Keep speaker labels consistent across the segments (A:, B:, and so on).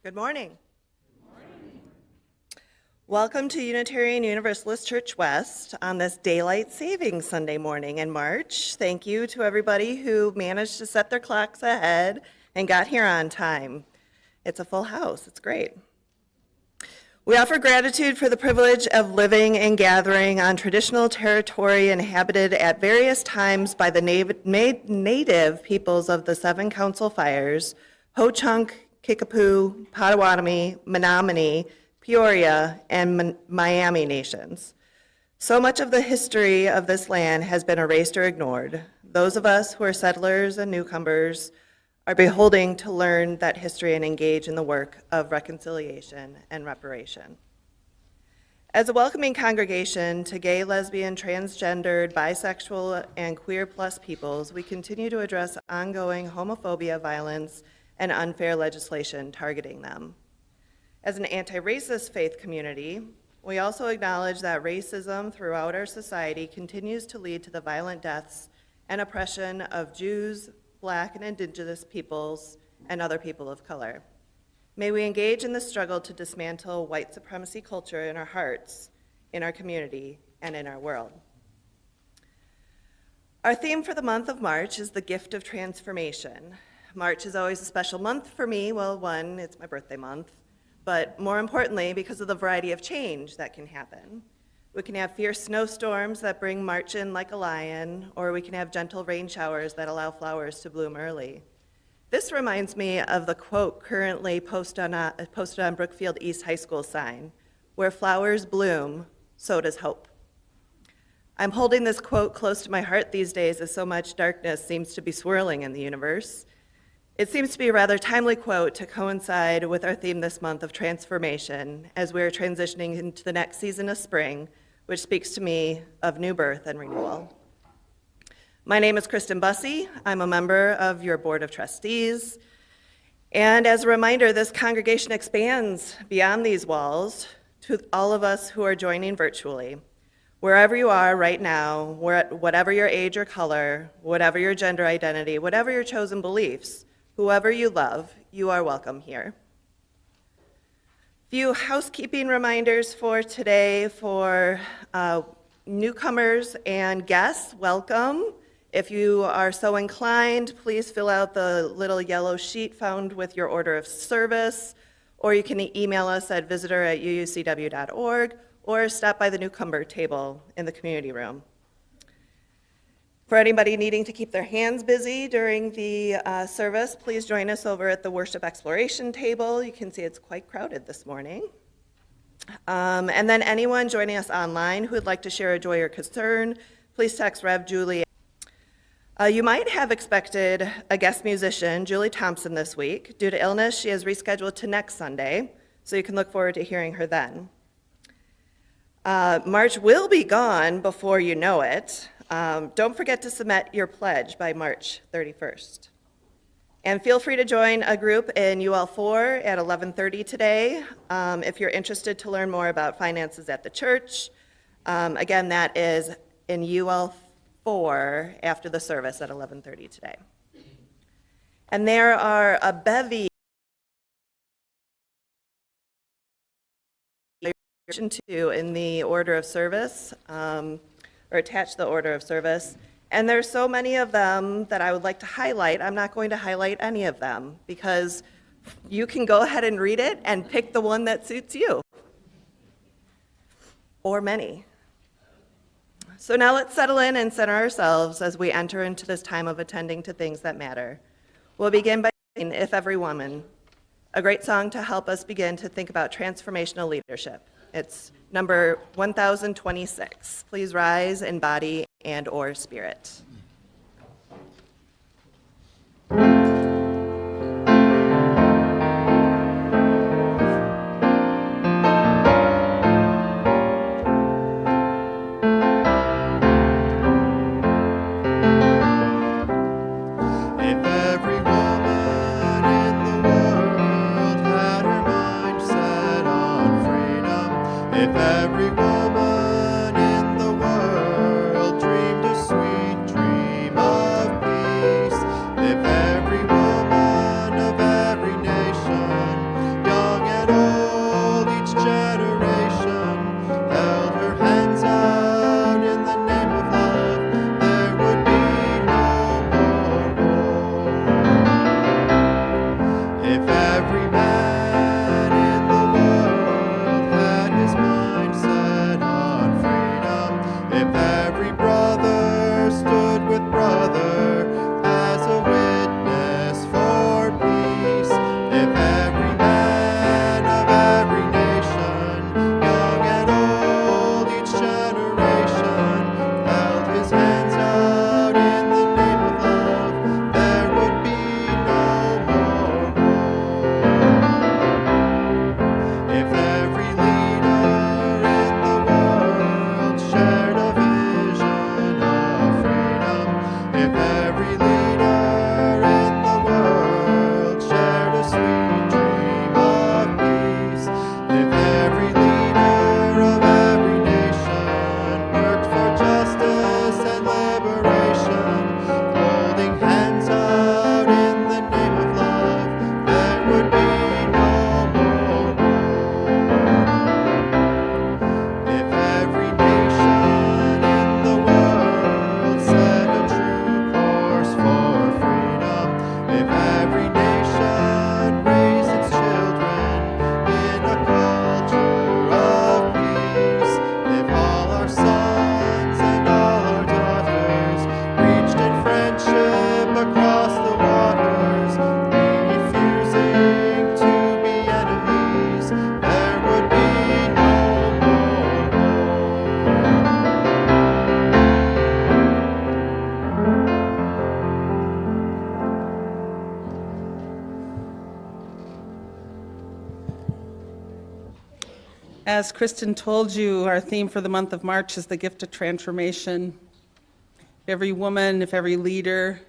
A: Good morning. Welcome to Unitarian Universalist Church West on this Daylight Savings Sunday morning in March. Thank you to everybody who managed to set their clocks ahead and got here on time. It's a full house. It's great. We offer gratitude for the privilege of living and gathering on traditional territory inhabited at various times by the native peoples of the Seven Council Fires, Ho-Chunk, Kickapoo, Potawatomi, Menominee, Peoria, and Miami nations. So much of the history of this land has been erased or ignored. Those of us who are settlers and newcomers are beholding to learn that history and engage in the work of reconciliation and reparation. As a welcoming congregation to gay, lesbian, transgendered, bisexual, and queer plus peoples, we continue to address ongoing homophobia, violence, and unfair legislation targeting them. As an anti-racist faith community, we also acknowledge that racism throughout our society continues to lead to the violent deaths and oppression of Jews, Black and Indigenous peoples, and other people of color. May we engage in the struggle to dismantle white supremacy culture in our hearts, in our community, and in our world. Our theme for the month of March is the gift of transformation. March is always a special month for me. Well, one, it's my birthday month, but more importantly, because of the variety of change that can happen. We can have fierce snowstorms that bring March in like a lion, or we can have gentle rain showers that allow flowers to bloom early. This reminds me of the quote currently posted on Brookfield East High School sign, "Where flowers bloom, so does hope." I'm holding this quote close to my heart these days as so much darkness seems to be swirling in the universe. It seems to be a rather timely quote to coincide with our theme this month of transformation as we're transitioning into the next season of spring, which speaks to me of new birth and renewal. My name is Kristen Bussey. I'm a member of your Board of Trustees. And as a reminder, this congregation expands beyond these walls to all of us who are joining virtually. Wherever you are right now, whatever your age or color, whatever your gender identity, whatever your chosen beliefs, whoever you love, you are welcome here. Few housekeeping reminders for today for newcomers and guests, welcome. If you are so inclined, please fill out the little yellow sheet found with your order of service, or you can email us at visitor@uucw.org or stop by the newcomer table in the community room. For anybody needing to keep their hands busy during the service, please join us over at the worship exploration table. You can see it's quite crowded this morning. And then anyone joining us online who would like to share a joy or concern, please text Rev. Julie. You might have expected a guest musician, Julie Thompson, this week. Due to illness, she has rescheduled to next Sunday, so you can look forward to hearing her then. March will be gone before you know it. Don't forget to submit your pledge by March 31st. And feel free to join a group in UL4 at 11:30 today if you're interested to learn more about finances at the church. Again, that is in UL4 after the service at 11:30 today. And there are a bevy in the order of service, or attached to the order of service. And there's so many of them that I would like to highlight. I'm not going to highlight any of them because you can go ahead and read it and pick the one that suits you, or many. So now let's settle in and center ourselves as we enter into this time of attending to things that matter. We'll begin by singing "If Every Woman," a great song to help us begin to think about transformational leadership. It's number 1026. Please rise in body and or spirit.
B: If every woman in the world dreamed a sweet dream, As Kristen told you, our theme for the month of March is the gift of transformation. If every woman, if every leader,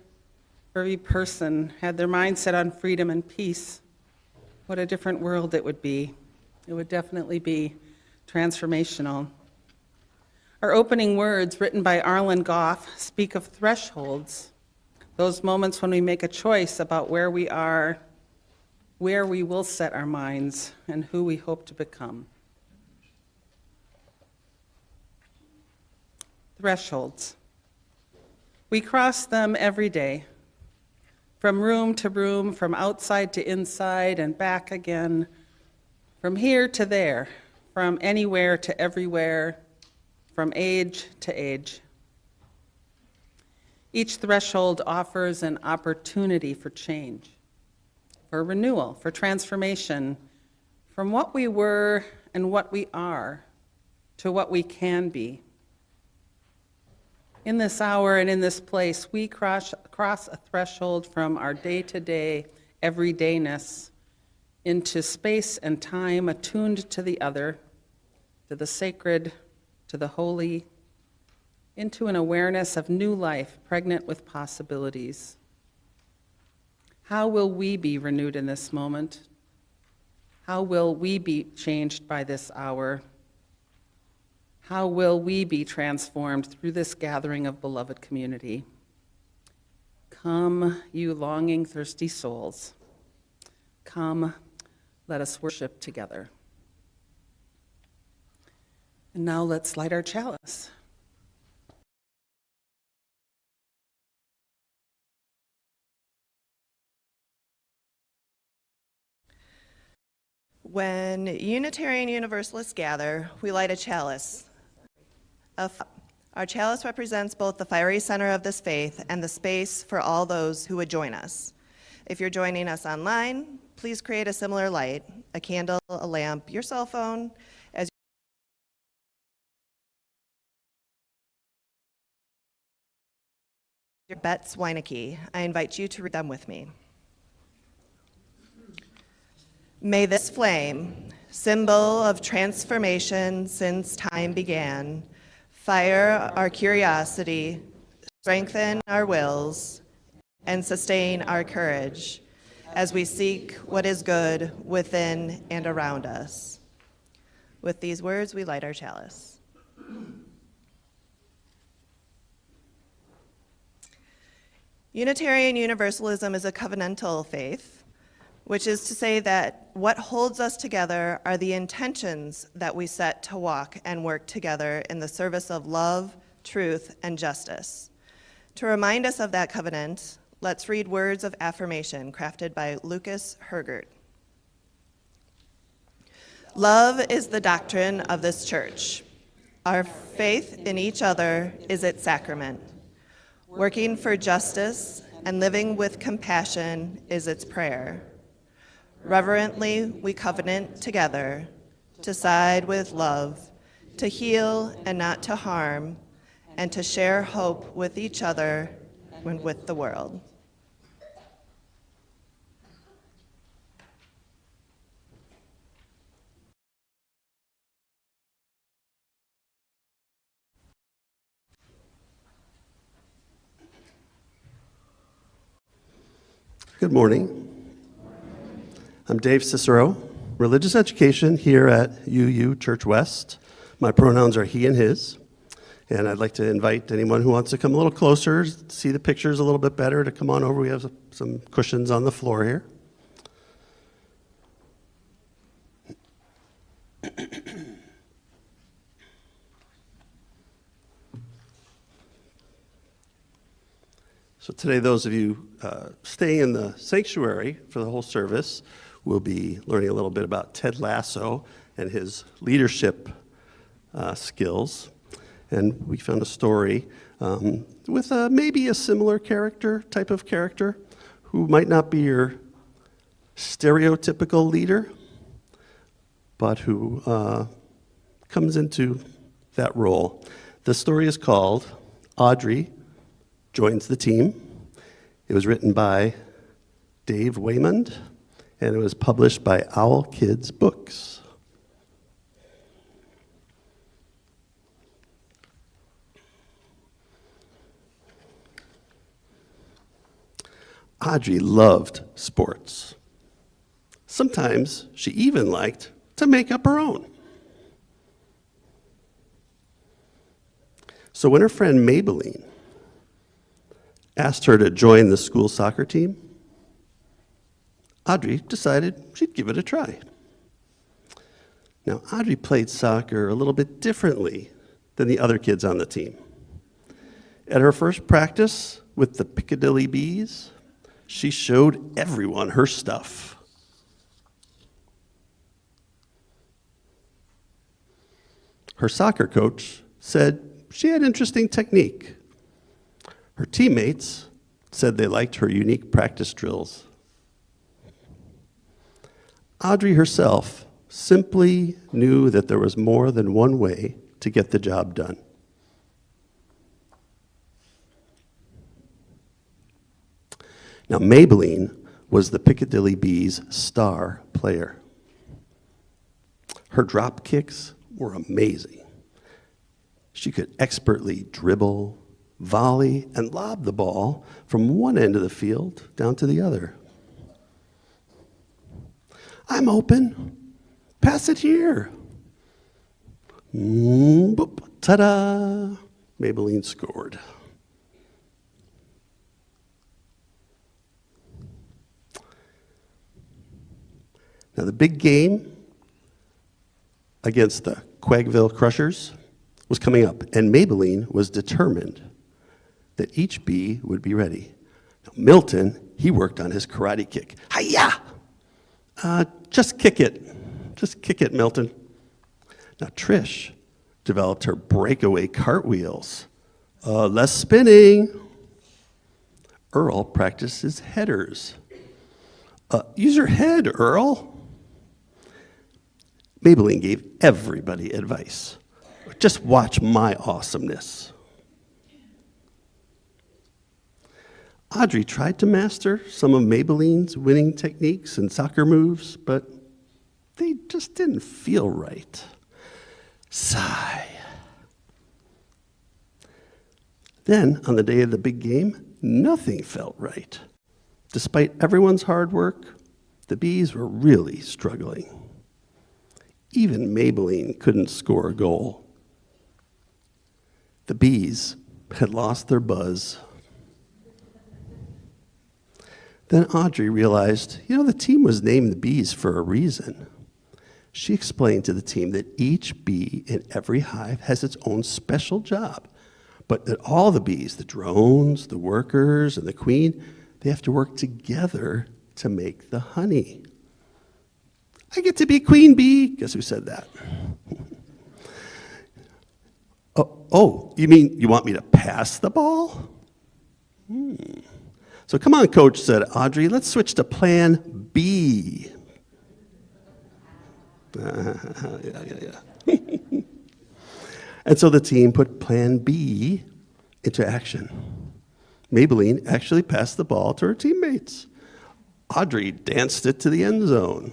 B: every person had their mind set on freedom and peace, what a different world it would be. It would definitely be transformational. Our opening words, written by Arlen Goff, speak of thresholds, those moments when we make a choice about where we are, where we will set our minds, and who we hope to become. Thresholds. We cross them every day, from room to room, from outside to inside and back again, from here to there, from anywhere to everywhere, from age to age. Each threshold offers an opportunity for change, for renewal, for transformation, from what we were and what we are to what we can be. In this hour and in this place, we cross a threshold from our day-to-day everydayness into space and time attuned to the other, to the sacred, to the holy, into an awareness of new life pregnant with possibilities. How will we be renewed in this moment? How will we be changed by this hour? How will we be transformed through this gathering of beloved community? Come, you longing, thirsty souls. Come, let us worship together. And now let's light our chalice.
A: When Unitarian Universalists gather, we light a chalice. Our chalice represents both the fiery center of this faith and the space for all those who would join us. If you're joining us online, please create a similar light, a candle, a lamp, your cell phone, as Betts Weinecke. I invite you to read them with me. May this flame, symbol of transformation since time began, fire our curiosity, strengthen our wills, and sustain our courage as we seek what is good within and around us. With these words, we light our chalice. Unitarian Universalism is a covenantal faith, which is to say that what holds us together are the intentions that we set to walk and work together in the service of love, truth, and justice. To remind us of that covenant, let's read words of affirmation crafted by Lucas Hergert. Love is the doctrine of this church. Our faith in each other is its sacrament. Working for justice and living with compassion is its prayer. Reverently, we covenant together to side with love, to heal and not to harm, and to share hope with each other and with the world.
C: Good morning. I'm Dave Cicero, religious education here at UU Church West. My pronouns are he and his, and I'd like to invite anyone who wants to come a little closer, see the pictures a little bit better, to come on over. We have some cushions on the floor here. So today, those of you staying in the sanctuary for the whole service will be learning a little bit about Ted Lasso and his leadership skills. And we found a story with maybe a similar type of character, who might not be your stereotypical leader, but who comes into that role. The story is called Audrey Joins the Team. It was written by Dave Waymond, and it was published by Owl Kids Books. Audrey loved sports. Sometimes she even liked to make up her own. So when her friend Maybelline asked her to join the school soccer team, Audrey decided she'd give it a try. Now, Audrey played soccer a little bit differently than the other kids on the team. At her first practice with the Piccadilly Bees, she showed everyone her stuff. Her soccer coach said she had interesting technique. Her teammates said they liked her unique practice drills. Audrey herself simply knew that there was more than one way to get the job done. Now, Maybelline was the Piccadilly Bees' star player. Her drop kicks were amazing. She could expertly dribble, volley, and lob the ball from one end of the field down to the other. I'm open. Pass it here. Boop, ta-da! Maybelline scored. Now the big game against the Quaggville Crushers was coming up, and Maybelline was determined that each bee would be ready. Now, Milton, he worked on his karate kick. Hi-ya! Just kick it. Just kick it, Milton. Now, Trish developed her breakaway cartwheels. Less spinning. Earl practiced his headers. Use your head, Earl. Maybelline gave everybody advice. Just watch my awesomeness. Audrey tried to master some of Maybelline's winning techniques and soccer moves, but they just didn't feel right. Sigh. Then, on the day of the big game, nothing felt right. Despite everyone's hard work, the bees were really struggling. Even Maybelline couldn't score a goal. The bees had lost their buzz. Then Audrey realized, the team was named the Bees for a reason. She explained to the team that each bee in every hive has its own special job, but that all the bees, the drones, the workers, and the queen, they have to work together to make the honey. I get to be queen bee. Guess who said that? Oh, you mean you want me to pass the ball? So come on, Coach, said Audrey, let's switch to plan B. Yeah. And so the team put plan B into action. Maybelline actually passed the ball to her teammates. Audrey danced it to the end zone.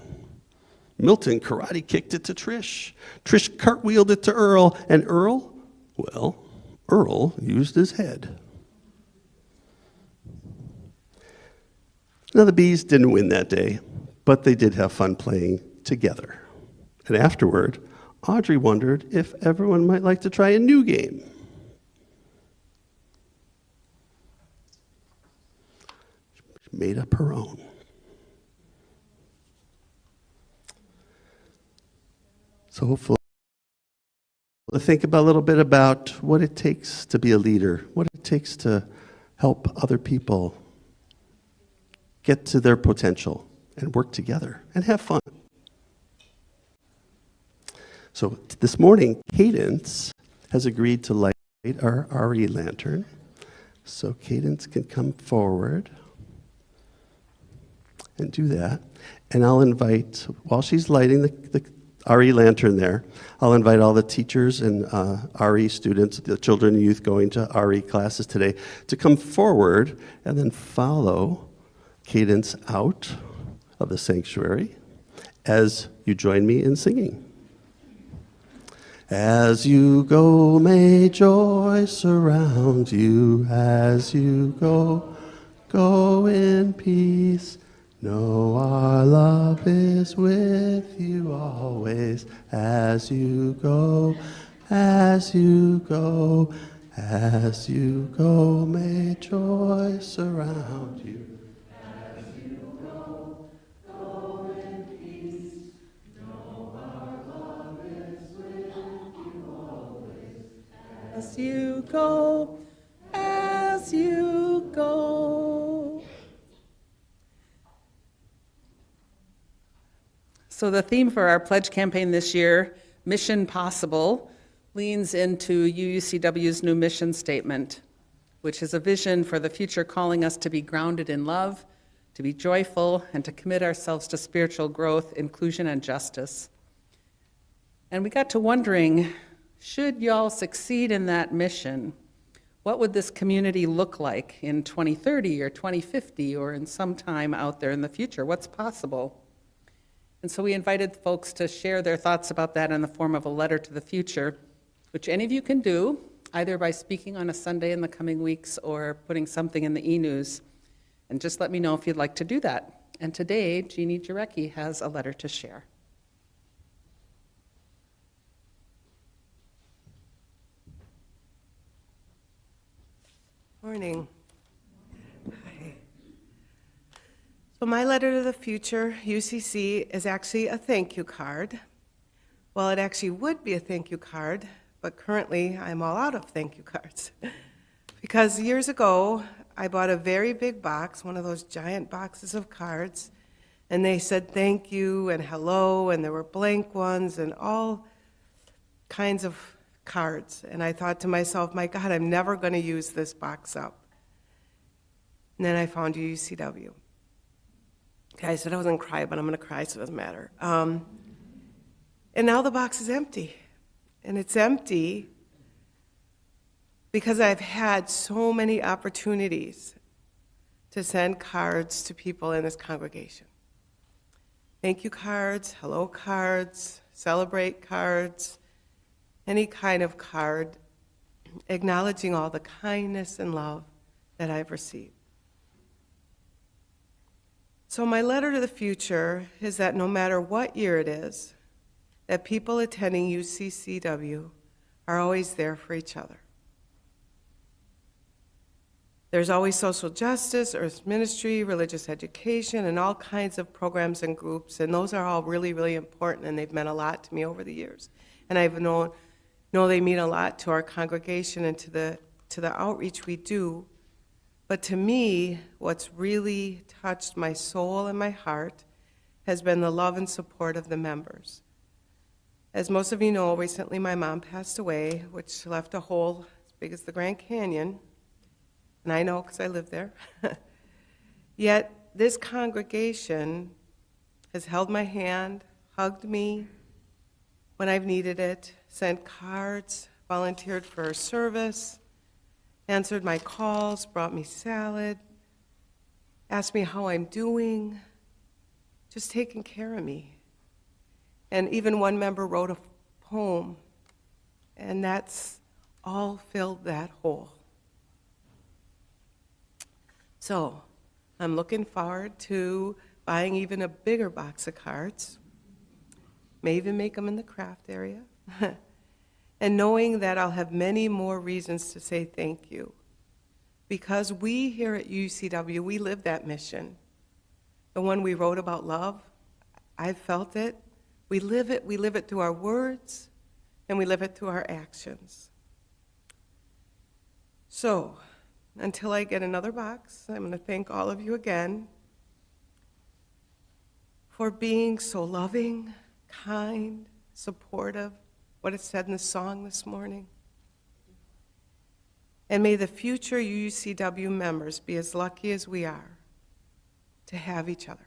C: Milton karate kicked it to Trish. Trish cartwheeled it to Earl. And Earl used his head. Now, the bees didn't win that day, but they did have fun playing together. And afterward, Audrey wondered if everyone might like to try a new game. She made up her own. So hopefully, we'll think about a little bit about what it takes to be a leader, what it takes to help other people get to their potential and work together and have fun. So this morning, Cadence has agreed to light our RE lantern. So Cadence can come forward and do that. And I'll invite, while she's lighting the RE lantern there, I'll invite all the teachers and RE students, the children and youth going to RE classes today, to come forward and then follow Cadence out of the sanctuary as you join me in singing. As you go, may joy surround you. As you go, go in in peace. Know our love is with you always as you go, as you go, as you go. May joy surround you.
B: As you go, as you go. So the theme for our pledge campaign this year, Mission Possible, leans into UUCW's new mission statement, which is a vision for the future calling us to be grounded in love, to be joyful, and to commit ourselves to spiritual growth, inclusion, and justice. And we got to wondering, should y'all succeed in that mission, what would this community look like in 2030 or 2050 or in some time out there in the future? What's possible? And so we invited folks to share their thoughts about that in the form of a letter to the future, which any of you can do, either by speaking on a Sunday in the coming weeks or putting something in the e-news. And just let me know if you'd like to do that. And today, Jeannie Jarecki has a letter to share.
D: Morning. Hi. So my letter to the future, UCC, is actually a thank you card. Well, it actually would be a thank you card, but currently I'm all out of thank you cards. Because years ago, I bought a very big box, one of those giant boxes of cards, and they said thank you and hello, and there were blank ones and all kinds of cards. And I thought to myself, my God, I'm never going to use this box up. And then I found UUCW. I said I wasn't going to cry, but I'm going to cry, so it doesn't matter. And now the box is empty. And it's empty because I've had so many opportunities to send cards to people in this congregation. Thank you cards, hello cards, celebrate cards, any kind of card acknowledging all the kindness and love that I've received. So my letter to the future is that no matter what year it is, that people attending UCCW are always there for each other. There's always social justice, earth ministry, religious education, and all kinds of programs and groups, and those are all really, really important, and they've meant a lot to me over the years. And I've know they mean a lot to our congregation and to the outreach we do. But to me, what's really touched my soul and my heart has been the love and support of the members. As most of you know, recently my mom passed away, which left a hole as big as the Grand Canyon. And I know because I live there. Yet this congregation has held my hand, hugged me when I've needed it, sent cards, volunteered for service, answered my calls, brought me salad, asked me how I'm doing, just taking care of me. And even one member wrote a poem, and that's all filled that hole. So I'm looking forward to buying even a bigger box of cards, may even make them in the craft area, and knowing that I'll have many more reasons to say thank you. Because we here at UCW, we live that mission. The one we wrote about love, I've felt it. We live it through our words, and we live it through our actions. So, until I get another box, I'm going to thank all of you again for being so loving, kind, supportive, what it said in the song this morning. And may the future UUCW members be as lucky as we are to have each other.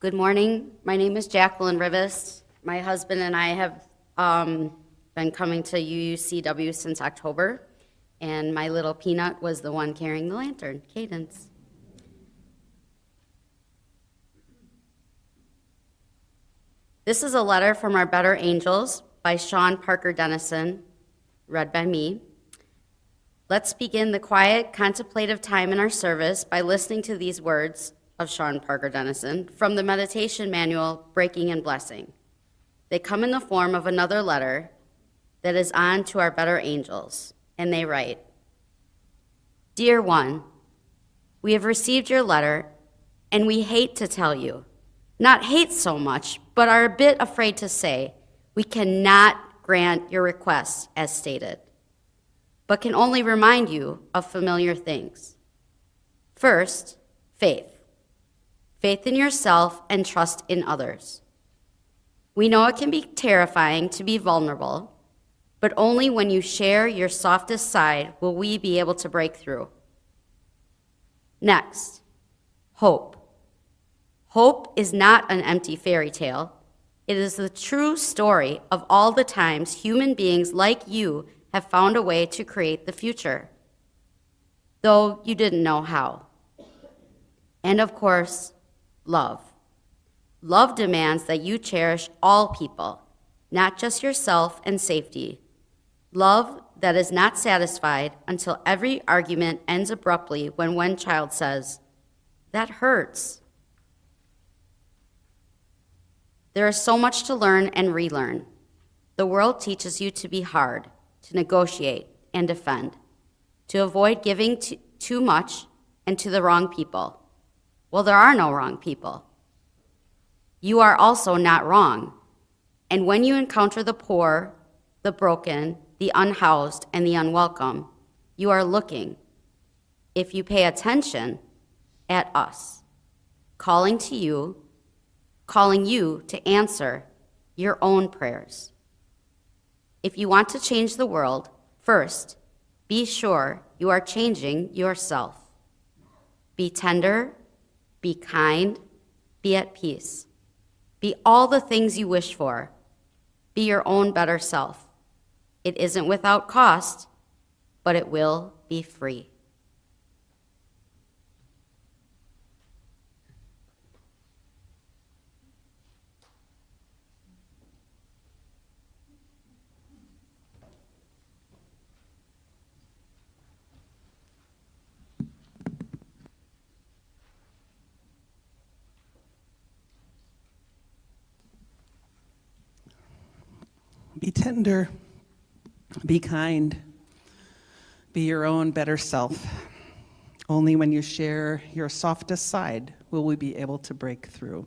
E: Good morning. My name is Jacqueline Rivas. My husband and I have been coming to UUCW since October, and my little peanut was the one carrying the lantern, Cadence. This is a letter from our better angels by Sean Parker Dennison, read by me. Let's begin the quiet, contemplative time in our service by listening to these words of Sean Parker Dennison from the meditation manual, Breaking and Blessing. They come in the form of another letter that is on to our better angels, and they write, Dear one, we have received your letter, and we hate to tell you, not hate so much, but are a bit afraid to say, we cannot grant your requests as stated, but can only remind you of familiar things. First, faith. Faith in yourself and trust in others. We know it can be terrifying to be vulnerable, but only when you share your softest side will we be able to break through. Next, hope. Hope is not an empty fairy tale. It is the true story of all the times human beings like you have found a way to create the future, though you didn't know how. And of course, love. Love demands that you cherish all people, not just yourself and safety. Love that is not satisfied until every argument ends abruptly when one child says, that hurts. There is so much to learn and relearn. The world teaches you to be hard, to negotiate and defend, to avoid giving too much and to the wrong people. Well, there are no wrong people. You are also not wrong. And when you encounter the poor, the broken, the unhoused, and the unwelcome, you are looking, if you pay attention, at us, calling you to answer your own prayers. If you want to change the world, first, be sure you are changing yourself. Be tender, be kind, be at peace. Be all the things you wish for. Be your own better self. It isn't without cost, but it will be free.
B: Be tender, be kind, be your own better self. Only when you share your softest side will we be able to break through.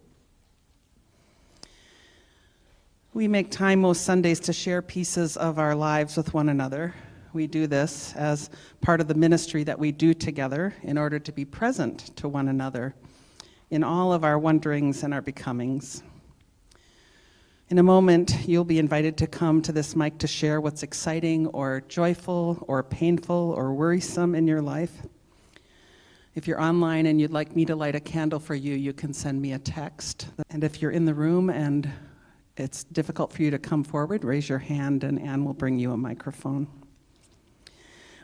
B: We make time most Sundays to share pieces of our lives with one another. We do this as part of the ministry that we do together in order to be present to one another in all of our wonderings and our becomings. In a moment, you'll be invited to come to this mic to share what's exciting or joyful or painful or worrisome in your life. If you're online and you'd like me to light a candle for you, you can send me a text. And if you're in the room and it's difficult for you to come forward, raise your hand and Anne will bring you a microphone.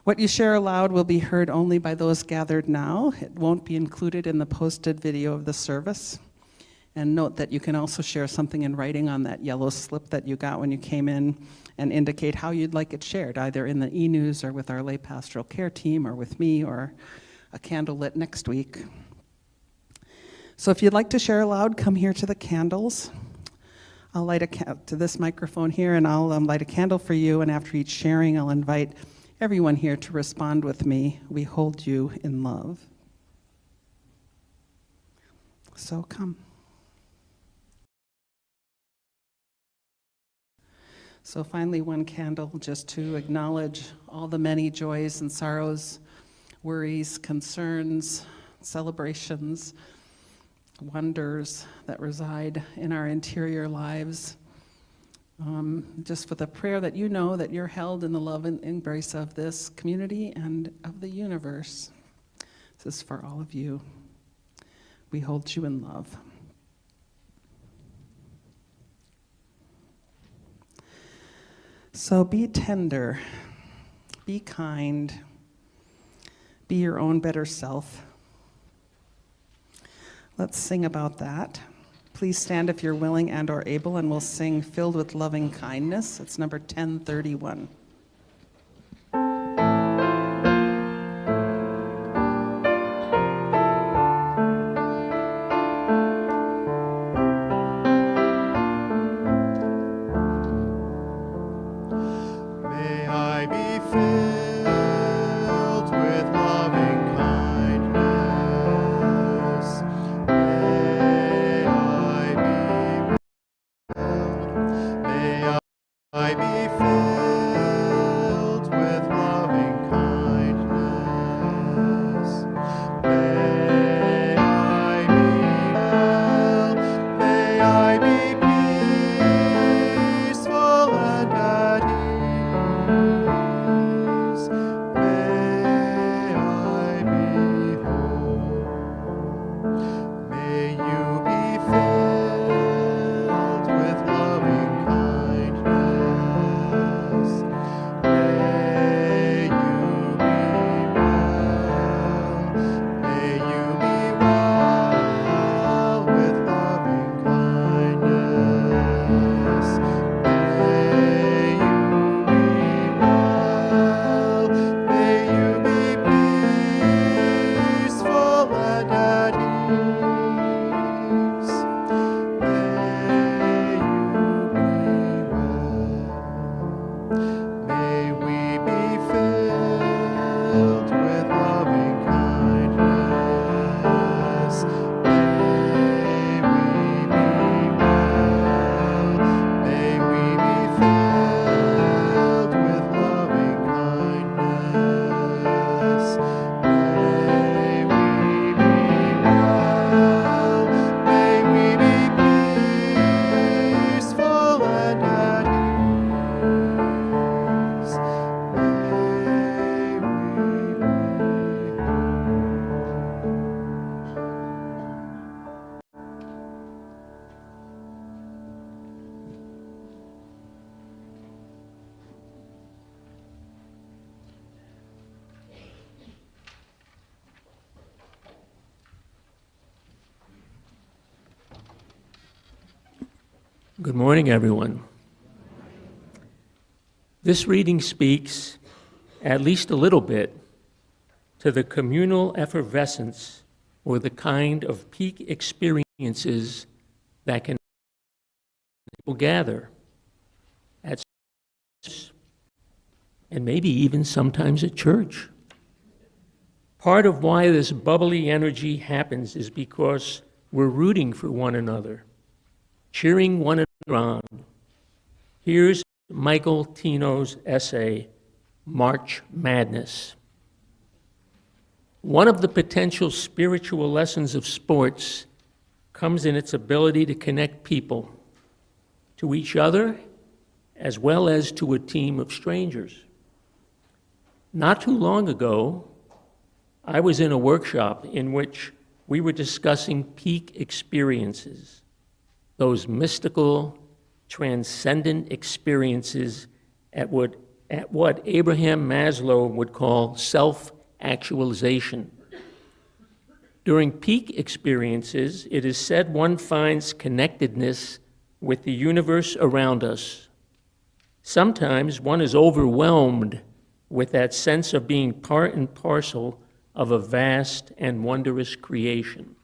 B: What you share aloud will be heard only by those gathered now. It won't be included in the posted video of the service. And note that you can also share something in writing on that yellow slip that you got when you came in and indicate how you'd like it shared, either in the e-news or with our lay pastoral care team or with me or a candle lit next week. So if you'd like to share aloud, come here to the candles. I'll light to this microphone here and I'll light a candle for you, and after each sharing, I'll invite everyone here to respond with me. We hold you in love. So come. So finally, one candle just to acknowledge all the many joys and sorrows, worries, concerns, celebrations, wonders that reside in our interior lives. Just with a prayer that you know that you're held in the love and embrace of this community and of the universe. This is for all of you. We hold you in love. So be tender, be kind, be your own better self. Let's sing about that. Please stand if you're willing and or able, and we'll sing Filled with Loving Kindness. It's number 1031.
F: May I be filled with loving kindness. May I be filled. May I be filled with loving kindness. May I be filled. May I be peaceful and at ease. May I be whole. May you be filled with loving kindness. May you be well. May you be well with loving kindness. May you be well. May you be peaceful and at ease. May you be well. May we be filled with loving kindness. May we be well. May we be filled with loving kindness. May we be well. May we be peaceful and at ease. May we be
G: Good morning, everyone. This reading speaks, at least a little bit, to the communal effervescence or the kind of peak experiences that can people gather at and maybe even sometimes at church. Part of why this bubbly energy happens is because we're rooting for one another, cheering one another on. Here's Michael Tino's essay, March Madness. One of the potential spiritual lessons of sports comes in its ability to connect people to each other as well as to a team of strangers. Not too long ago, I was in a workshop in which we were discussing peak experiences, those mystical, transcendent experiences at what Abraham Maslow would call self-actualization. During peak experiences, it is said one finds connectedness with the universe around us. Sometimes one is overwhelmed with that sense of being part and parcel of a vast and wondrous creation.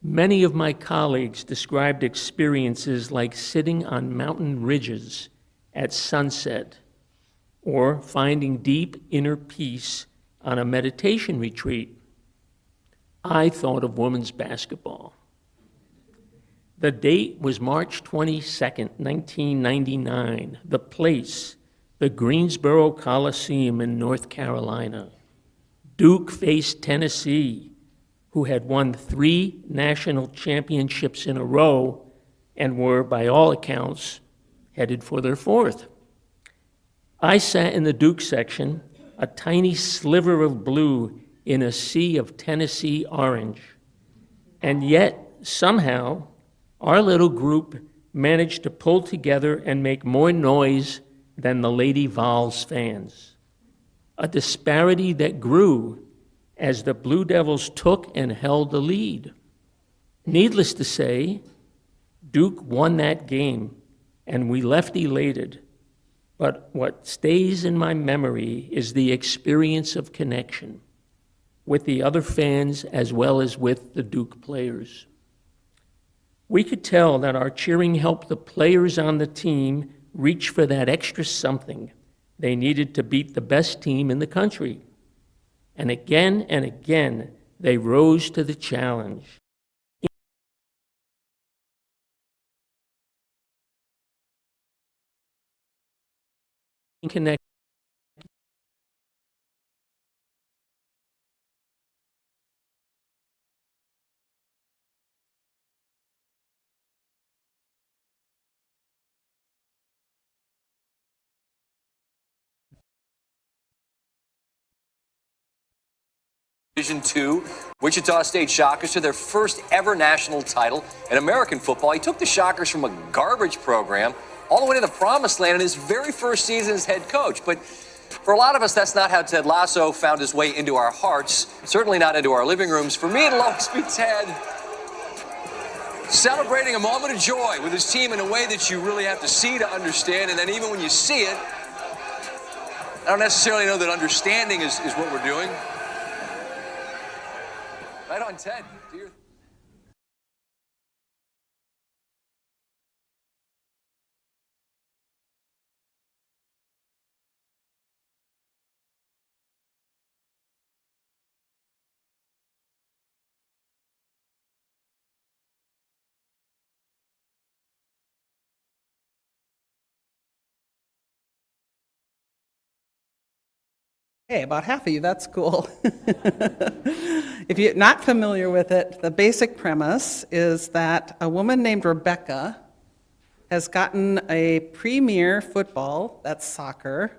G: Many of my colleagues described experiences like sitting on mountain ridges at sunset or finding deep inner peace on a meditation retreat. I thought of women's basketball. The date was March 22nd, 1999. The place, the Greensboro Coliseum in North Carolina. Duke faced Tennessee, who had won 3 national championships in a row and were, by all accounts, headed for their 4th. I sat in the Duke section, a tiny sliver of blue in a sea of Tennessee orange. And yet, somehow, our little group managed to pull together and make more noise than the Lady Vols fans. A disparity that grew as the Blue Devils took and held the lead. Needless to say, Duke won that game, and we left elated. But what stays in my memory is the experience of connection with the other fans as well as with the Duke players. We could tell that our cheering helped the players on the team reach for that extra something they needed to beat the best team in the country. And again, they rose to the challenge. Connect.
H: Division II, Wichita State Shockers to their first ever national title in American football. He took the Shockers from a garbage program all the way to the promised land in his very first season as head coach. But for a lot of us, that's not how Ted Lasso found his way into our hearts, certainly not into our living rooms. For me, it'll always be Ted celebrating a moment of joy with his team in a way that you really have to see to understand. And then even when you see it, I don't necessarily know that understanding is what we're doing. Right on, Ted. Do your
B: Hey, about half of you, that's cool. If you're not familiar with it, the basic premise is that a woman named Rebecca has gotten a premier football, that's soccer,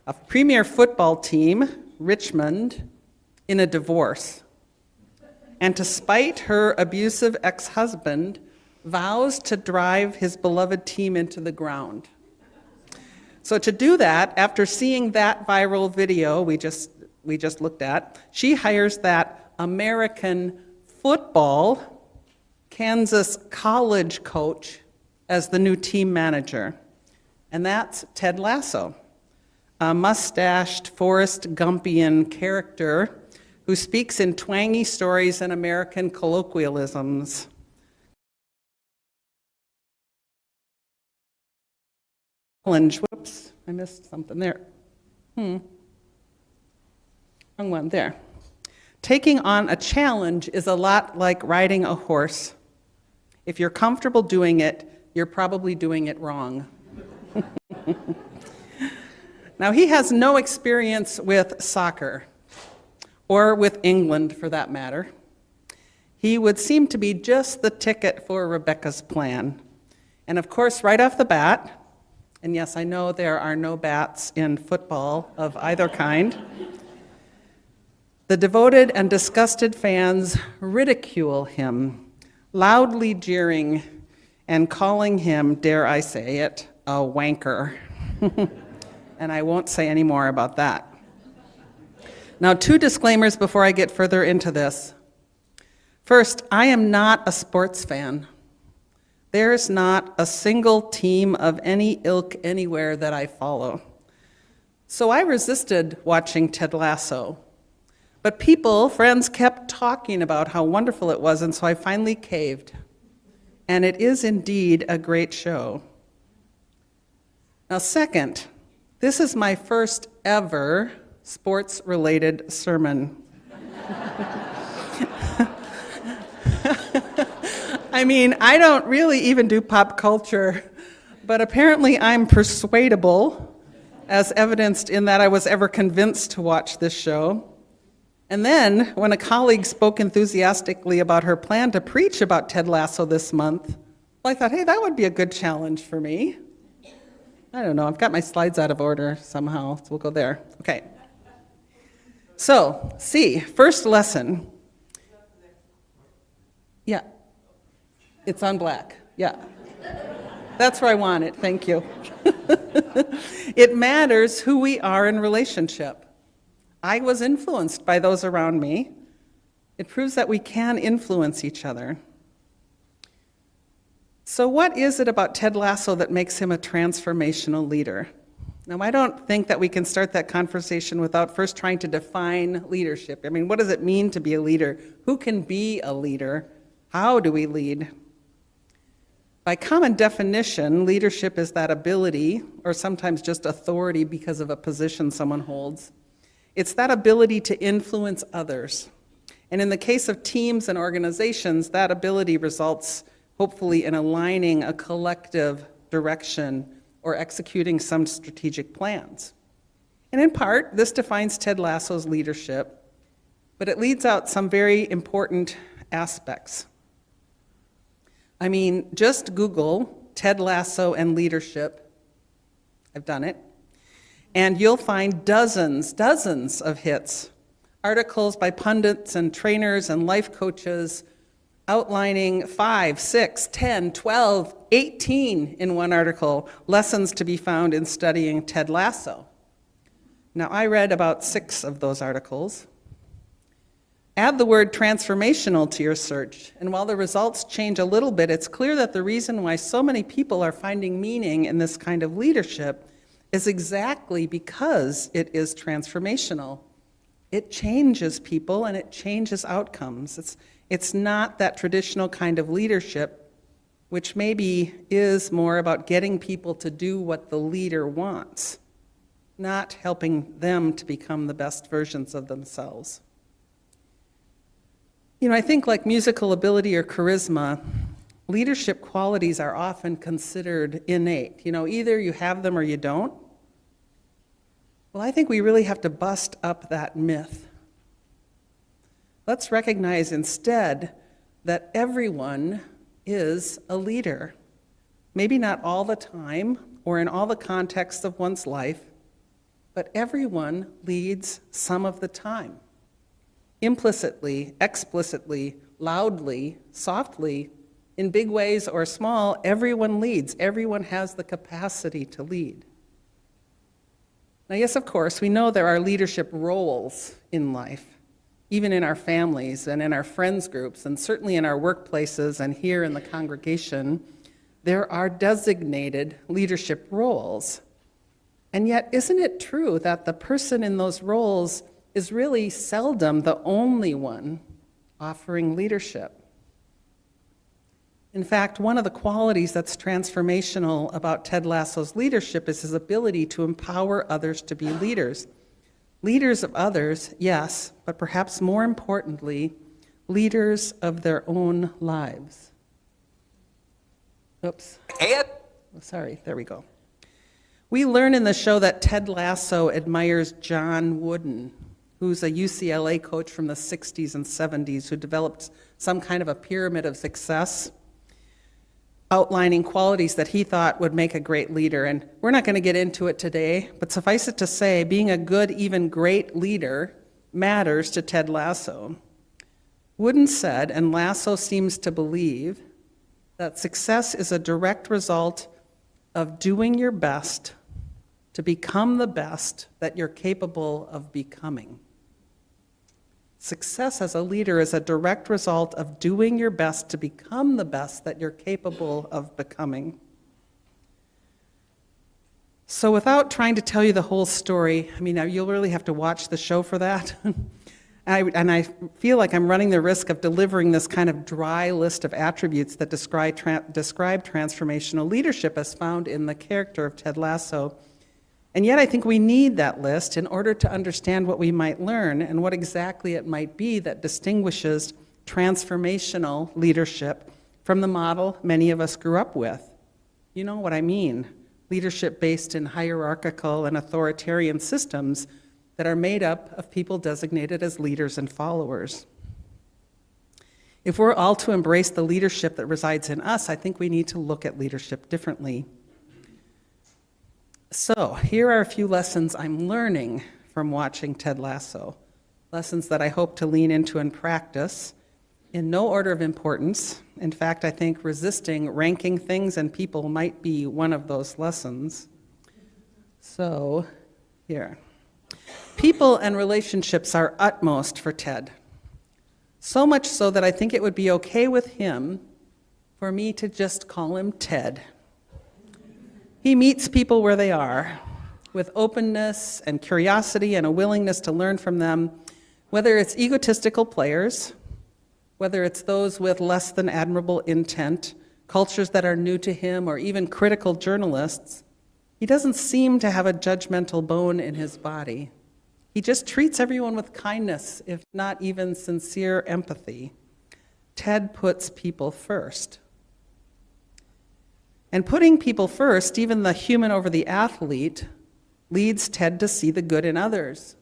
B: a premier football team, Richmond, in a divorce. And to spite her abusive ex-husband, vows to drive his beloved team into the ground. So to do that, after seeing that viral video we just looked at, she hires that American football Kansas college coach as the new team manager. And that's Ted Lasso, a mustached Forrest Gumpian character who speaks in twangy stories and American colloquialisms. Whoops, I missed something there. Wrong one, there. Taking on a challenge is a lot like riding a horse. If you're comfortable doing it, you're probably doing it wrong. Now, he has no experience with soccer, or with England for that matter. He would seem to be just the ticket for Rebecca's plan. And of course, right off the bat, and yes, I know there are no bats in football of either kind, the devoted and disgusted fans ridicule him, loudly jeering and calling him, dare I say it, a wanker. And I won't say any more about that. Now, 2 disclaimers before I get further into this. First, I am not a sports fan. There's not a single team of any ilk anywhere that I follow. So I resisted watching Ted Lasso. But friends kept talking about how wonderful it was, and so I finally caved. And it is indeed a great show. Now, second, this is my first ever sports-related sermon. I mean, I don't really even do pop culture, but apparently I'm persuadable, as evidenced in that I was ever convinced to watch this show. And then, when a colleague spoke enthusiastically about her plan to preach about Ted Lasso this month, well, I thought, hey, that would be a good challenge for me. I don't know, I've got my slides out of order somehow, so we'll go there. Okay. So, C, first lesson. Yeah. It's on black, yeah. That's where I want it, thank you. It matters who we are in relationship. I was influenced by those around me. It proves that we can influence each other. So what is it about Ted Lasso that makes him a transformational leader? Now, I don't think that we can start that conversation without first trying to define leadership. I mean, what does it mean to be a leader? Who can be a leader? How do we lead? By common definition, leadership is that ability, or sometimes just authority because of a position someone holds. It's that ability to influence others. And in the case of teams and organizations, that ability results hopefully in aligning a collective direction or executing some strategic plans. And in part, this defines Ted Lasso's leadership, but it leads out some very important aspects. I mean, just Google Ted Lasso and leadership. I've done it. And you'll find dozens of hits. Articles by pundits and trainers and life coaches outlining 5, 6, 10, 12, 18 in one article, lessons to be found in studying Ted Lasso. Now, I read about 6 of those articles. Add the word transformational to your search, and while the results change a little bit, it's clear that the reason why so many people are finding meaning in this kind of leadership is exactly because it is transformational. It changes people and it changes outcomes. It's not that traditional kind of leadership, which maybe is more about getting people to do what the leader wants, not helping them to become the best versions of themselves. You know, I think like musical ability or charisma, leadership qualities are often considered innate. You know, either you have them or you don't. Well, I think we really have to bust up that myth. Let's recognize instead that everyone is a leader. Maybe not all the time or in all the contexts of one's life, but everyone leads some of the time. Implicitly, explicitly, loudly, softly, in big ways or small, everyone leads. Everyone has the capacity to lead. Now, yes, of course, we know there are leadership roles in life, even in our families and in our friends groups, and certainly in our workplaces and here in the congregation, there are designated leadership roles. And yet, isn't it true that the person in those roles is really seldom the only one offering leadership? In fact, one of the qualities that's transformational about Ted Lasso's leadership is his ability to empower others to be leaders. Leaders of others, yes, but perhaps more importantly, leaders of their own lives. Oops. Sorry, there we go. We learn in the show that Ted Lasso admires John Wooden, who's a UCLA coach from the 60s and 70s who developed some kind of a pyramid of success, outlining qualities that he thought would make a great leader. And we're not going to get into it today, but suffice it to say, being a good, even great leader matters to Ted Lasso. Wooden said, and Lasso seems to believe, that success is a direct result of doing your best to become the best that you're capable of becoming. Success as a leader is a direct result of doing your best to become the best that you're capable of becoming. So without trying to tell you the whole story, I mean, you'll really have to watch the show for that. And I feel like I'm running the risk of delivering this kind of dry list of attributes that describe transformational leadership as found in the character of Ted Lasso. And yet I think we need that list in order to understand what we might learn and what exactly it might be that distinguishes transformational leadership from the model many of us grew up with. You know what I mean? Leadership based in hierarchical and authoritarian systems that are made up of people designated as leaders and followers. If we're all to embrace the leadership that resides in us, I think we need to look at leadership differently. So here are a few lessons I'm learning from watching Ted Lasso, lessons that I hope to lean into and practice in no order of importance. In fact, I think resisting ranking things and people might be one of those lessons. So, here. People and relationships are utmost for Ted. So much so that I think it would be okay with him for me to just call him Ted. He meets people where they are, with openness and curiosity and a willingness to learn from them, whether it's egotistical players, whether it's those with less than admirable intent, cultures that are new to him, or even critical journalists. He doesn't seem to have a judgmental bone in his body. He just treats everyone with kindness, if not even sincere empathy. Ted puts people first. And putting people first, even the human over the athlete, leads Ted to see the good in others.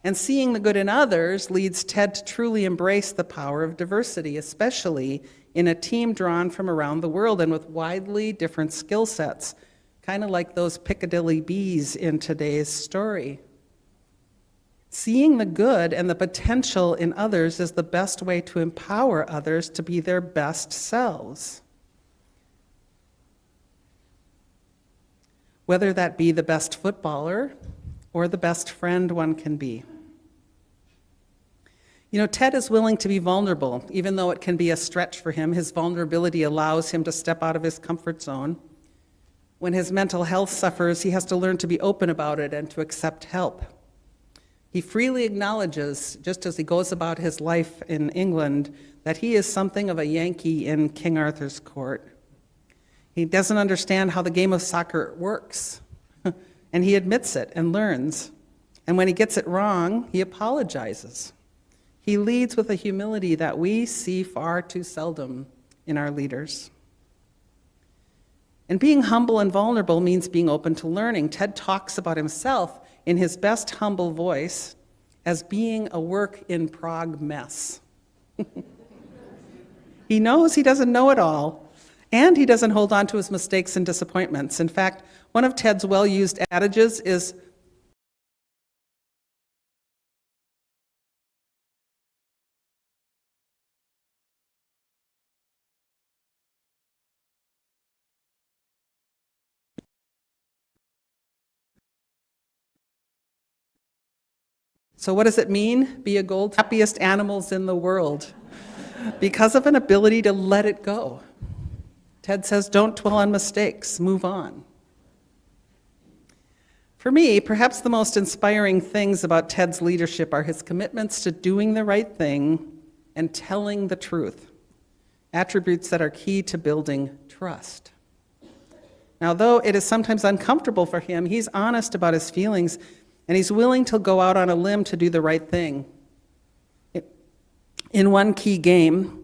B: And seeing the good in others leads Ted to truly embrace the power of diversity, especially in a team drawn from around the world and with widely different skill sets, kind of like those Piccadilly bees in today's story. Seeing the good and the potential in others is the best way to empower others to be their best selves. Whether that be the best footballer or the best friend one can be. You know, Ted is willing to be vulnerable, even though it can be a stretch for him. His vulnerability allows him to step out of his comfort zone. When his mental health suffers, he has to learn to be open about it and to accept help. He freely acknowledges, just as he goes about his life in England, that he is something of a Yankee in King Arthur's court. He doesn't understand how the game of soccer works, and he admits it and learns. And when he gets it wrong, he apologizes. He leads with a humility that we see far too seldom in our leaders. And being humble and vulnerable means being open to learning. Ted talks about himself in his best humble voice as being a work in prog mess. He knows he doesn't know it all. And he doesn't hold on to his mistakes and disappointments. In fact, one of Ted's well-used adages is, so what does it mean? Be a gold happiest animals in the world. Because of an ability to let it go. Ted says, don't dwell on mistakes, move on. For me, perhaps the most inspiring things about Ted's leadership are his commitments to doing the right thing and telling the truth, attributes that are key to building trust. Now, though it is sometimes uncomfortable for him, he's honest about his feelings, and he's willing to go out on a limb to do the right thing. In one key game,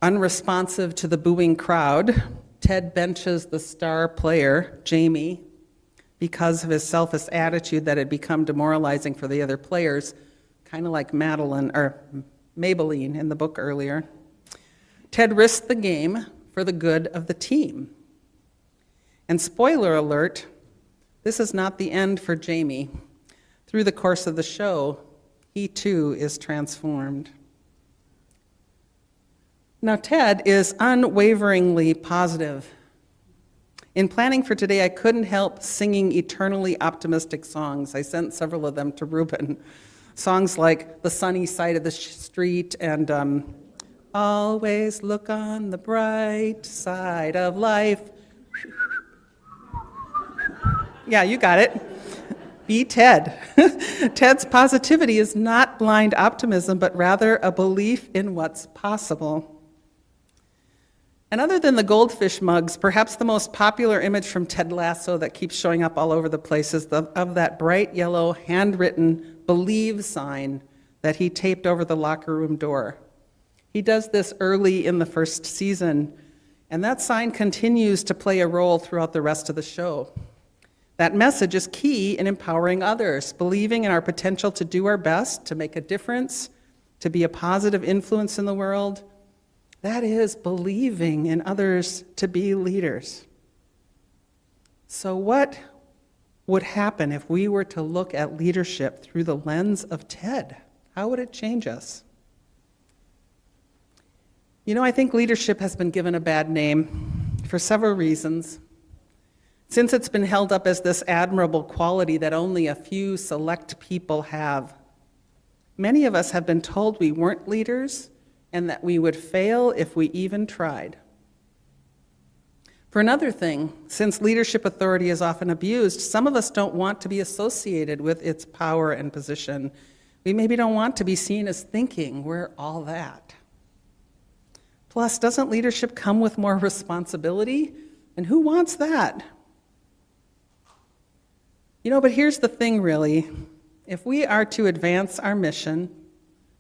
B: unresponsive to the booing crowd, Ted benches the star player, Jamie, because of his selfish attitude that had become demoralizing for the other players, kind of like Maybelline in the book earlier. Ted risked the game for the good of the team. And spoiler alert, this is not the end for Jamie. Through the course of the show, he too is transformed. Now, Ted is unwaveringly positive. In planning for today, I couldn't help singing eternally optimistic songs. I sent several of them to Ruben. Songs like The Sunny Side of the Street and Always Look on the Bright Side of Life. Yeah, you got it. Be Ted. Ted's positivity is not blind optimism, but rather a belief in what's possible. And other than the goldfish mugs, perhaps the most popular image from Ted Lasso that keeps showing up all over the place is of that bright yellow handwritten "Believe" sign that he taped over the locker room door. He does this early in the first season, and that sign continues to play a role throughout the rest of the show. That message is key in empowering others, believing in our potential to do our best, to make a difference, to be a positive influence in the world. That is believing in others to be leaders. So what would happen if we were to look at leadership through the lens of Ted? How would it change us? You know, I think leadership has been given a bad name for several reasons. Since it's been held up as this admirable quality that only a few select people have, many of us have been told we weren't leaders and that we would fail if we even tried. For another thing, since leadership authority is often abused, some of us don't want to be associated with its power and position. We maybe don't want to be seen as thinking we're all that. Plus, doesn't leadership come with more responsibility? And who wants that? You know, but here's the thing, really. If we are to advance our mission,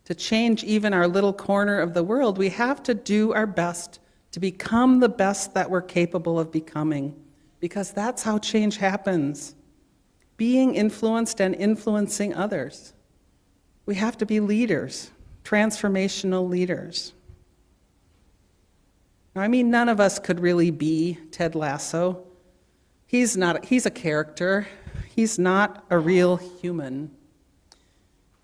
B: to change even our little corner of the world, we have to do our best to become the best that we're capable of becoming, because that's how change happens. Being influenced and influencing others. We have to be leaders, transformational leaders. Now, I mean, none of us could really be Ted Lasso. He's a character. He's not a real human.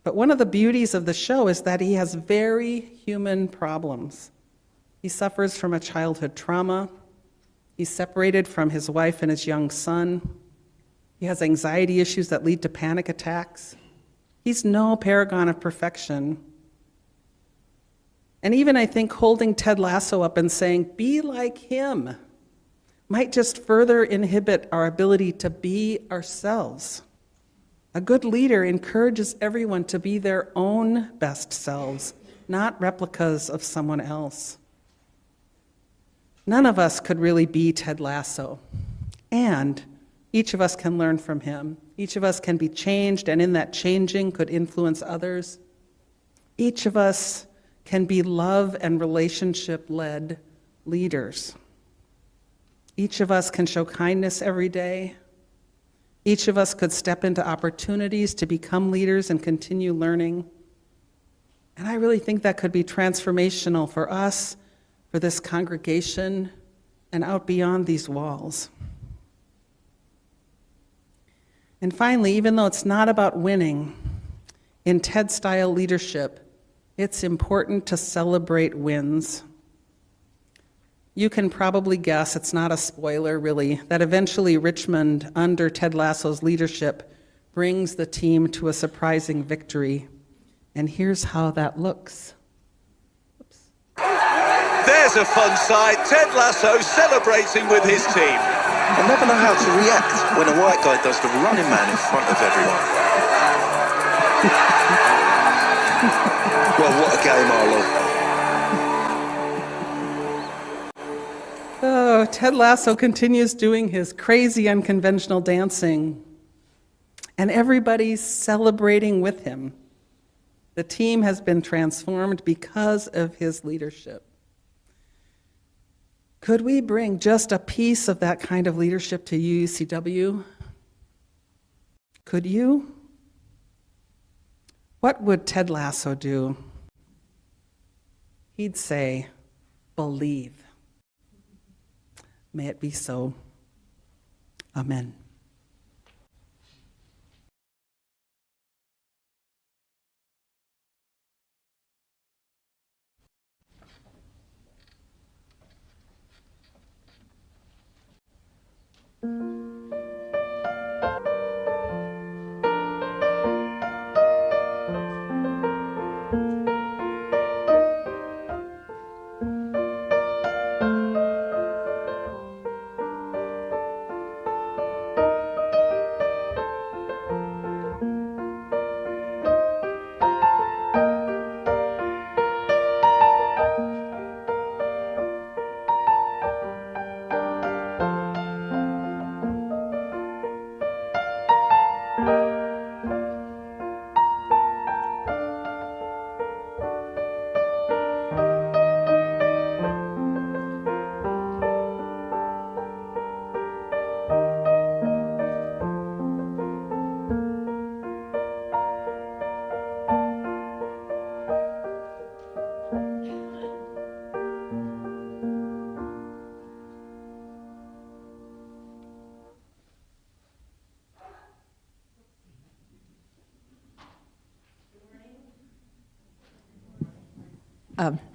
B: But one of the beauties of the show is that he has very human problems. He suffers from a childhood trauma. He's separated from his wife and his young son. He has anxiety issues that lead to panic attacks. He's no paragon of perfection. And even I think holding Ted Lasso up and saying, be like him, might just further inhibit our ability to be ourselves. A good leader encourages everyone to be their own best selves, not replicas of someone else. None of us could really be Ted Lasso, and each of us can learn from him. Each of us can be changed, and in that changing could influence others. Each of us can be love and relationship-led leaders. Each of us can show kindness every day. Each of us could step into opportunities to become leaders and continue learning. And I really think that could be transformational for us, for this congregation, and out beyond these walls. And finally, even though it's not about winning, in TED-style leadership, it's important to celebrate wins. You can probably guess, it's not a spoiler really, that eventually Richmond, under Ted Lasso's leadership, brings the team to a surprising victory. And here's how that looks.
F: There's a fun sight. Ted Lasso celebrating with his team.
I: I never know how to react when a white guy does the running man in front of everyone. Well, what a game, Arlo.
B: Oh, Ted Lasso continues doing his crazy unconventional dancing, and everybody's celebrating with him. The team has been transformed because of his leadership. Could we bring just a piece of that kind of leadership to UCW? Could you? What would Ted Lasso do? He'd say, believe. May it be so. Amen.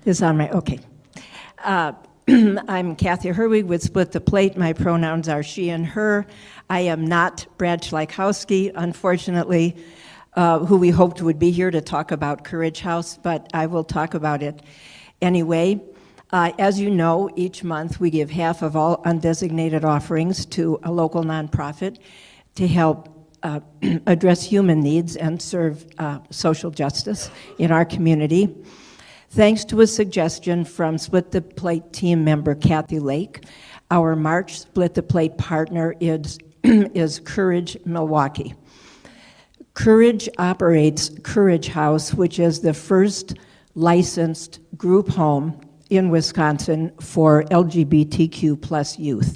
J: Is on my, okay. I'm Kathy Herwig with Split the Plate. My pronouns are she and her. I am not Brad Schleikowski, unfortunately, who we hoped would be here to talk about Courage House, but I will talk about it anyway. As you know, each month we give half of all undesignated offerings to a local nonprofit to help address human needs and serve social justice in our community. Thanks to a suggestion from Split the Plate team member Kathy Lake, our March Split the Plate partner is Courage Milwaukee. Courage operates Courage House, which is the first licensed group home in Wisconsin for LGBTQ plus youth.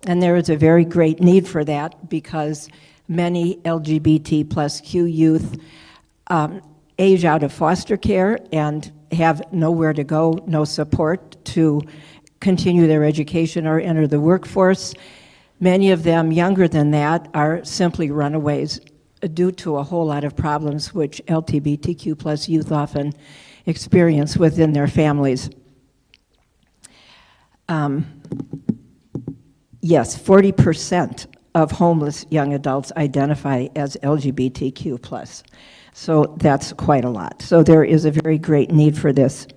J: And there is a very great need for that because many LGBT plus Q youth age out of foster care and have nowhere to go, no support to continue their education or enter the workforce. Many of them younger than that are simply runaways due to a whole lot of problems which LGBTQ plus youth often experience within their families. Yes, 40% of homeless young adults identify as LGBTQ plus. So that's quite a lot. So there is a very great need for this.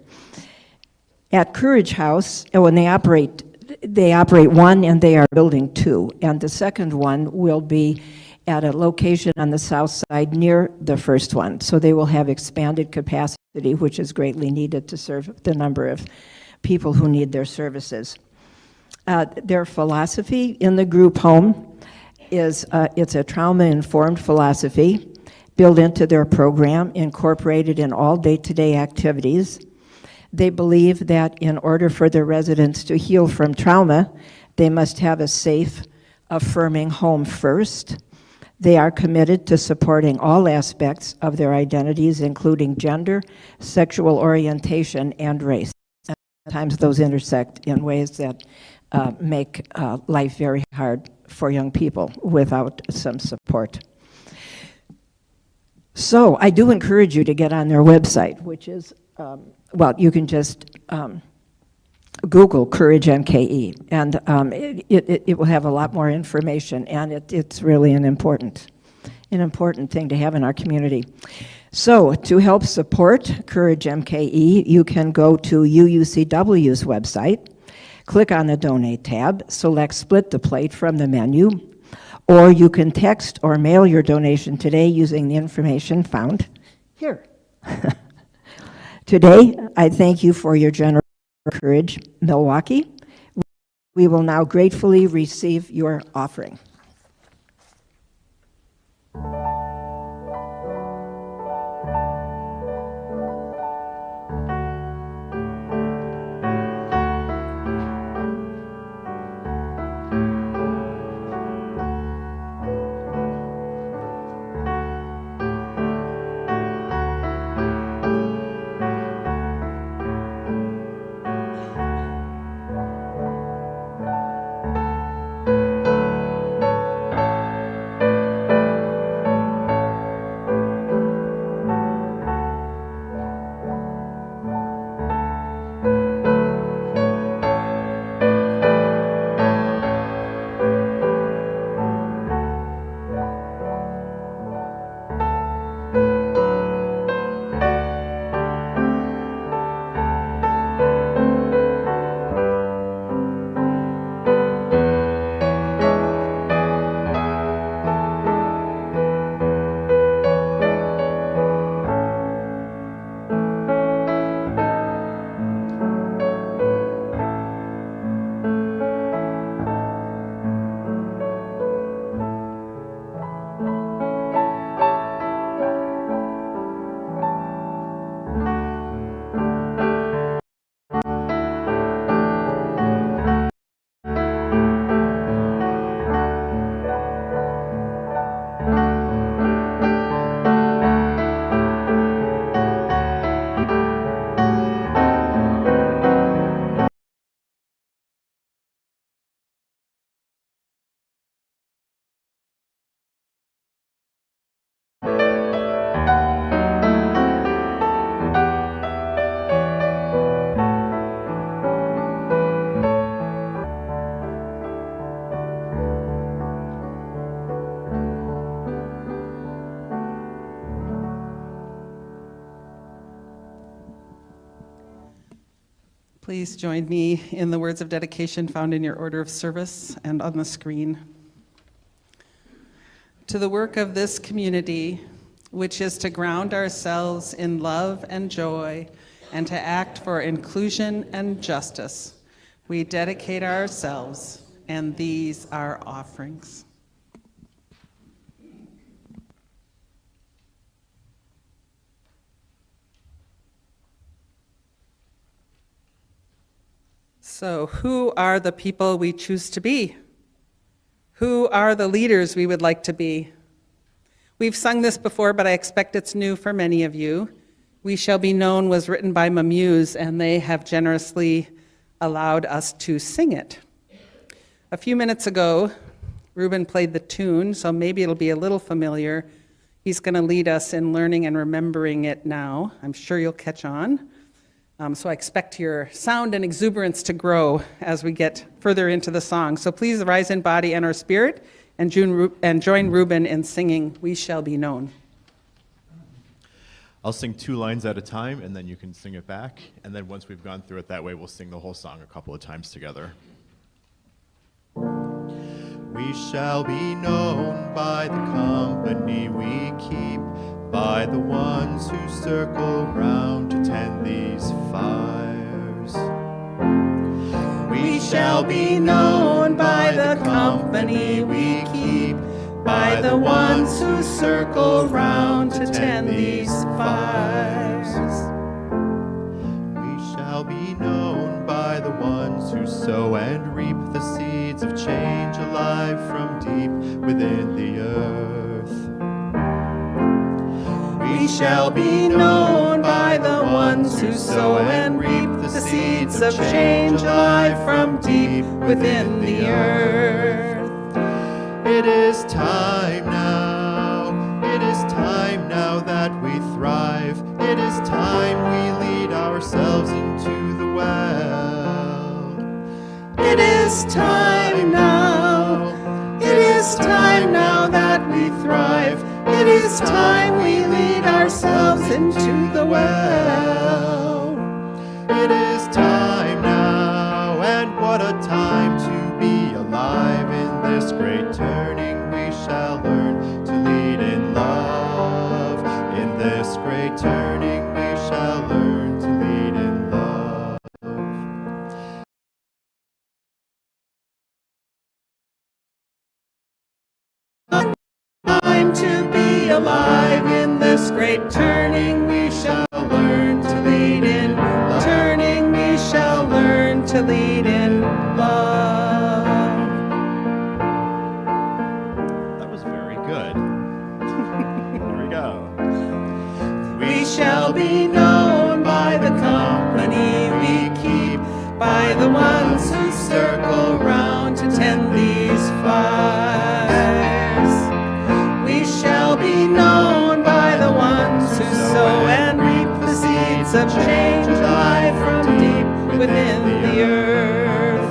J: At Courage House, when they operate one and they are building two, and the second one will be at a location on the south side near the first one. So they will have expanded capacity, which is greatly needed to serve the number of people who need their services. Their philosophy in the group home is it's a trauma-informed philosophy built into their program, incorporated in all day-to-day activities. They believe that in order for their residents to heal from trauma, they must have a safe, affirming home first. They are committed to supporting all aspects of their identities, including gender, sexual orientation, and race. And sometimes those intersect in ways that make life very hard for young people without some support. So I do encourage you to get on their website, which is, well, you can just Google Courage MKE, and it will have a lot more information, and it's really an important thing to have in our community. So to help support Courage MKE, you can go to UUCW's website, click on the Donate tab, select Split the Plate from the menu, or you can text or mail your donation today using the information found here. Today, I thank you for your generous Courage, Milwaukee. We will now gratefully receive your offering.
B: Please join me in the words of dedication found in your order of service and on the screen. To the work of this community, which is to ground ourselves in love and joy and to act for inclusion and justice, we dedicate ourselves, and these are offerings. So, who are the people we choose to be? Who are the leaders we would like to be? We've sung this before, but I expect it's new for many of you. We Shall Be Known was written by Mamuse, and they have generously allowed us to sing it. A few minutes ago, Ruben played the tune, so maybe it'll be a little familiar. He's going to lead us in learning and remembering it now. I'm sure you'll catch on. So I expect your sound and exuberance to grow as we get further into the song. So please rise in body and our spirit and join Ruben in singing We Shall Be Known.
K: I'll sing 2 lines at a time, and then you can sing it back. And then once we've gone through it that way, we'll sing the whole song a couple of times together. We shall be known by the company we keep, by the ones who circle round to tend these fires. We shall be known by the company we keep, by the ones who circle round to tend these fires. We shall be known by the ones who sow and reap the seeds of change alive from deep within the earth. We shall be known by the ones who sow and reap the seeds of change alive from deep within the earth. It is time now, it is time now that we thrive. It is time we lead ourselves into the well. It is time now, it is time now that we thrive. It is time we lead ourselves into the well. It is time now, and what a time to be alive. In this great turning we shall learn to lead in love. In this great turning we shall learn to lead in love. Time to be alive. In this great turning we shall learn to lead in love. Turning we shall learn to lead in love. That was very good. Here we go. We shall be known by the company we keep, by the ones who circle round to tend these fires. We shall be known by the ones who sow and reap the seeds of change alive from deep within the earth.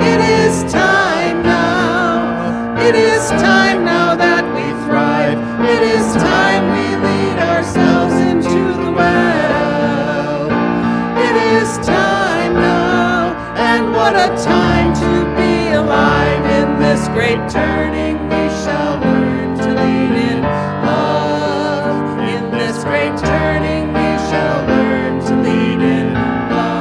K: It is time now, it is time now that we thrive. It is time we lead ourselves into the well. It is time now, and what a time to be alive. In this great turning we shall learn to lead in love. In this great turning we shall learn to lead in love.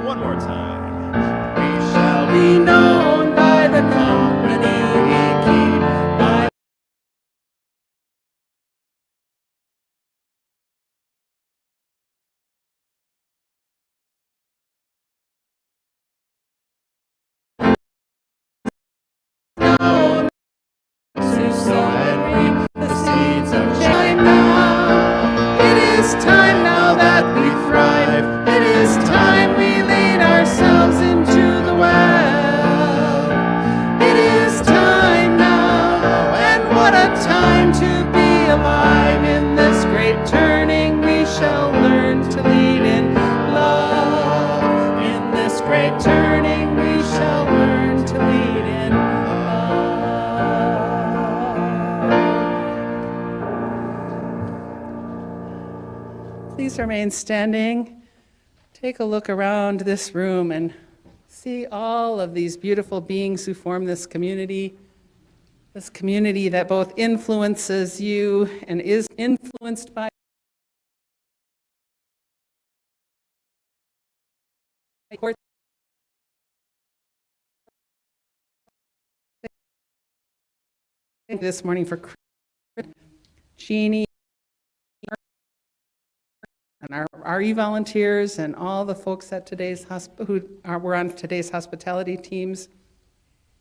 K: One more time. We shall be known by the company we keep, by
B: Please remain standing. Take a look around this room and see all of these beautiful beings who form this community that both influences you and is influenced by this morning for Jeannie and our RE volunteers and all the folks at were on today's hospitality teams.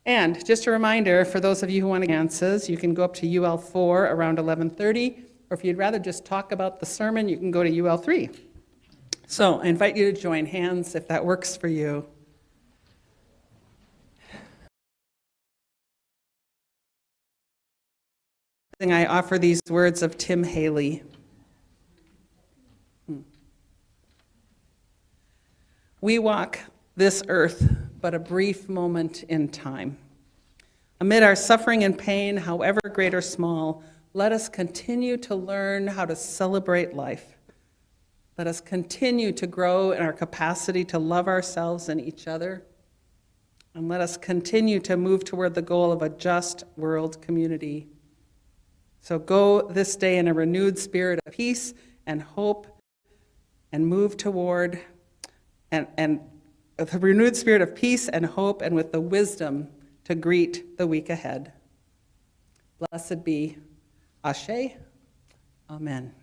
B: And just a reminder, for those of you who want answers, you can go up to UL4 around 11:30, or if you'd rather just talk about the sermon, you can go to UL3. So I invite you to join hands if that works for you. I offer these words of Tim Haley. We walk this earth but a brief moment in time. Amid our suffering and pain, however great or small, let us continue to learn how to celebrate life. Let us continue to grow in our capacity to love ourselves and each other. And let us continue to move toward the goal of a just world community. So go this day in a renewed spirit of peace and hope, and move toward, and with a renewed spirit of peace and hope, and with the wisdom to greet the week ahead. Blessed be Ashe. Amen.